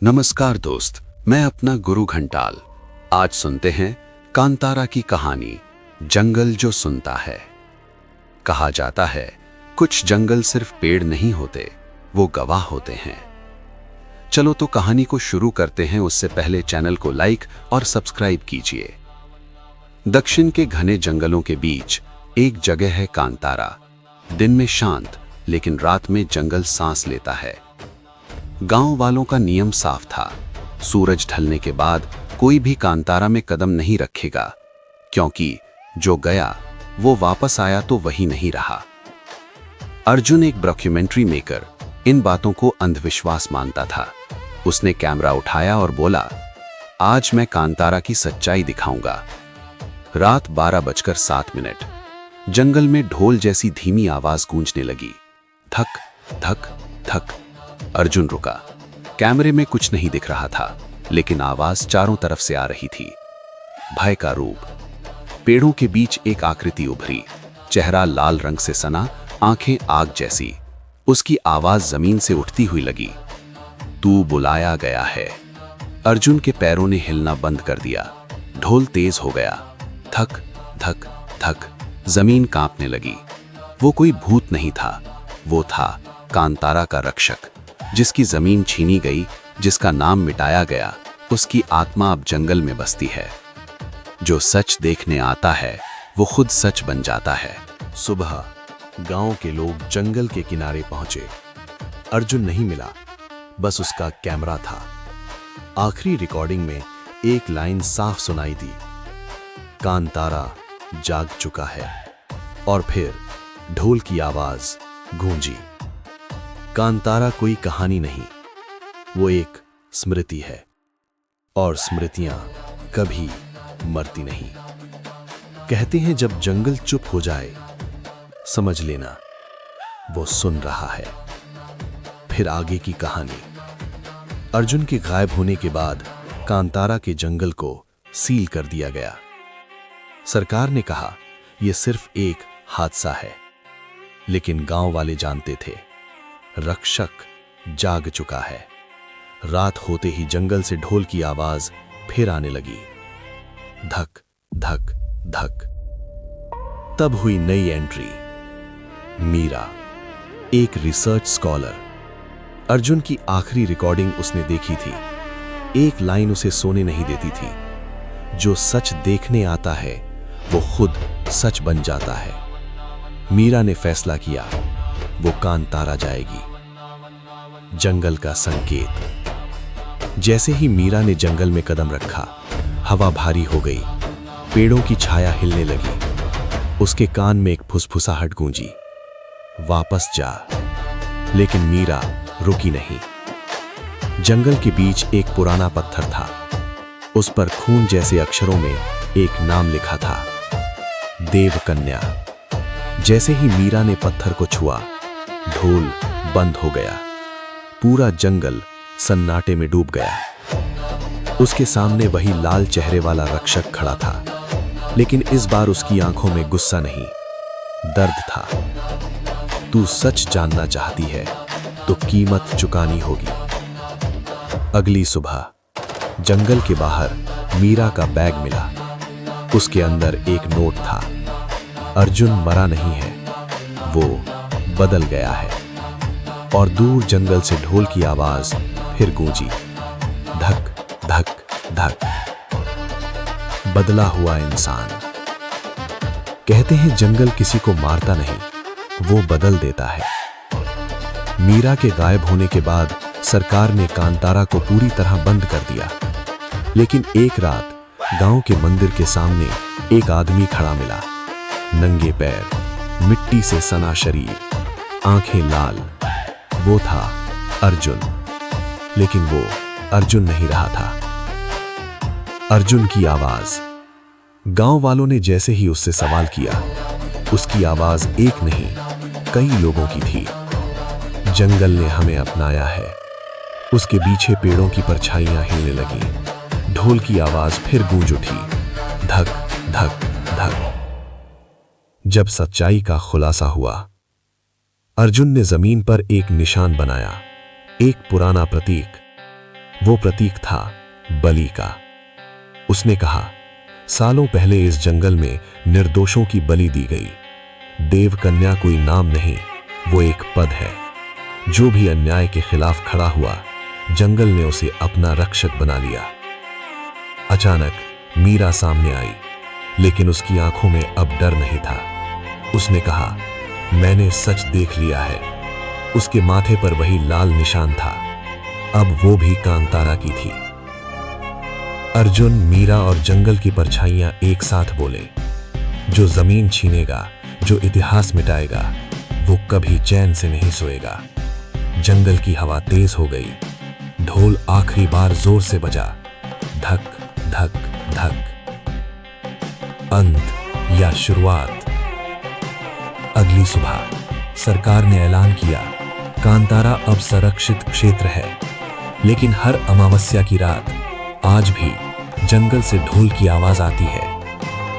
नमस्कार दोस्त, मैं अपना गुरु घंटाल। आज सुनते हैं कांतारा की कहानी, जंगल जो सुनता है। कहा जाता है कुछ जंगल सिर्फ पेड़ नहीं होते, वो गवाह होते हैं। चलो तो कहानी को शुरू करते हैं। उससे पहले चैनल को लाइक और सब्सक्राइब कीजिए। दक्षिण के घने जंगलों के बीच एक जगह है कांतारा। दिन में शांत, लेकिन रात में जंगल सांस लेता है। गांव वालों का नियम साफ था, सूरज ढलने के बाद कोई भी कांतारा में कदम नहीं रखेगा, क्योंकि जो गया वो वापस आया तो वही नहीं रहा। अर्जुन एक डॉक्यूमेंट्री मेकर इन बातों को अंधविश्वास मानता था। उसने कैमरा उठाया और बोला, आज मैं कांतारा की सच्चाई दिखाऊंगा। रात 12:07। जंगल में ढोल जैसी धीमी आवाज गूंजने लगी। धक धक धक। अर्जुन रुका। कैमरे में कुछ नहीं दिख रहा था, लेकिन आवाज चारों तरफ से आ रही थी। भय का रूप। पेड़ों के बीच एक आकृति उभरी, चेहरा लाल रंग से सना, आंखें आग जैसी। उसकी आवाज जमीन से उठती हुई लगी। तू बुलाया गया है। अर्जुन के पैरों ने हिलना बंद कर दिया। ढोल तेज हो गया। धक धक धक। जमीन कांपने लगी। वो कोई भूत नहीं था, वो था कांतारा का रक्षक, जिसकी जमीन छीनी गई, जिसका नाम मिटाया गया। उसकी आत्मा अब जंगल में बसती है। जो सच देखने आता है वो खुद सच बन जाता है। सुबह गांव के लोग जंगल के किनारे पहुंचे। अर्जुन नहीं मिला, बस उसका कैमरा था। आखिरी रिकॉर्डिंग में एक लाइन साफ सुनाई दी, कांतारा जाग चुका है। और फिर ढोल की आवाज गूंजी। कांतारा कोई कहानी नहीं, वो एक स्मृति है, और स्मृतियां कभी मरती नहीं। कहते हैं जब जंगल चुप हो जाए, समझ लेना वो सुन रहा है। फिर आगे की कहानी। अर्जुन के गायब होने के बाद कांतारा के जंगल को सील कर दिया गया। सरकार ने कहा यह सिर्फ एक हादसा है, लेकिन गांव वाले जानते थे, रक्षक जाग चुका है। रात होते ही जंगल से ढोल की आवाज फिर आने लगी। धक धक धक। तब हुई नई एंट्री। मीरा, एक रिसर्च स्कॉलर। अर्जुन की आखिरी रिकॉर्डिंग उसने देखी थी। एक लाइन उसे सोने नहीं देती थी। जो सच देखने आता है वो खुद सच बन जाता है। मीरा ने फैसला किया, वो कांतारा जाएगी। जंगल का संकेत। जैसे ही मीरा ने जंगल में कदम रखा, हवा भारी हो गई, पेड़ों की छाया हिलने लगी। उसके कान में एक फुसफुसाहट गूंजी, वापस जा। लेकिन मीरा रुकी नहीं। जंगल के बीच एक पुराना पत्थर था। उस पर खून जैसे अक्षरों में एक नाम लिखा था, देवकन्या। जैसे ही मीरा ने पत्थर को छुआ, ढोल बंद हो गया। पूरा जंगल सन्नाटे में डूब गया। उसके सामने वही लाल चेहरे वाला रक्षक खड़ा था, लेकिन इस बार उसकी आंखों में गुस्सा नहीं, दर्द था। तू सच जानना चाहती है तो कीमत चुकानी होगी। अगली सुबह जंगल के बाहर मीरा का बैग मिला। उसके अंदर एक नोट था, अर्जुन मरा नहीं है, वो बदल गया है। और दूर जंगल से ढोल की आवाज फिर गूंजी, धक धक धक। बदला हुआ इंसान। कहते हैं जंगल किसी को मारता नहीं, वो बदल देता है। मीरा के गायब होने के बाद सरकार ने कांतारा को पूरी तरह बंद कर दिया। लेकिन एक रात गांव के मंदिर के सामने एक आदमी खड़ा मिला, नंगे पैर, मिट्टी से सना शरीर, आंखें लाल। वो था अर्जुन। लेकिन वो अर्जुन नहीं रहा था। अर्जुन की आवाज। गांव वालों ने जैसे ही उससे सवाल किया, उसकी आवाज एक नहीं, कई लोगों की थी। जंगल ने हमें अपनाया है। उसके पीछे पेड़ों की परछाइयां हिलने लगी। ढोल की आवाज फिर गूंज उठी, धक धक धक। जब सच्चाई का खुलासा हुआ, अर्जुन ने जमीन पर एक निशान बनाया, एक पुराना प्रतीक, वो प्रतीक था बलि का। उसने कहा, सालों पहले इस जंगल में निर्दोषों की बलि दी गई। देव कन्या कोई नाम नहीं, वो एक पद है। जो भी अन्याय के खिलाफ खड़ा हुआ, जंगल ने उसे अपना रक्षक बना लिया। अचानक मीरा सामने आई, लेकिन उसकी आंखों में अब डर नहीं था। उसने कहा, मैंने सच देख लिया है। उसके माथे पर वही लाल निशान था, अब वो भी कांतारा की थी। अर्जुन, मीरा और जंगल की परछाइयां एक साथ बोले, जो जमीन छीनेगा, जो इतिहास मिटाएगा, वो कभी चैन से नहीं सोएगा। जंगल की हवा तेज हो गई। ढोल आखिरी बार जोर से बजा, धक धक धक। अंत या शुरुआत? अगली सुबह सरकार ने ऐलान किया, कांतारा अब संरक्षित क्षेत्र है। लेकिन हर अमावस्या की रात आज भी जंगल से ढोल की आवाज आती है।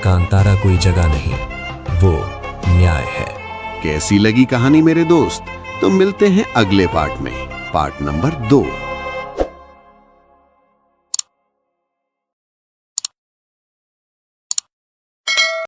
कांतारा कोई जगह नहीं, वो न्याय है। कैसी लगी कहानी मेरे दोस्त? तो मिलते हैं अगले पार्ट में, पार्ट नंबर 2।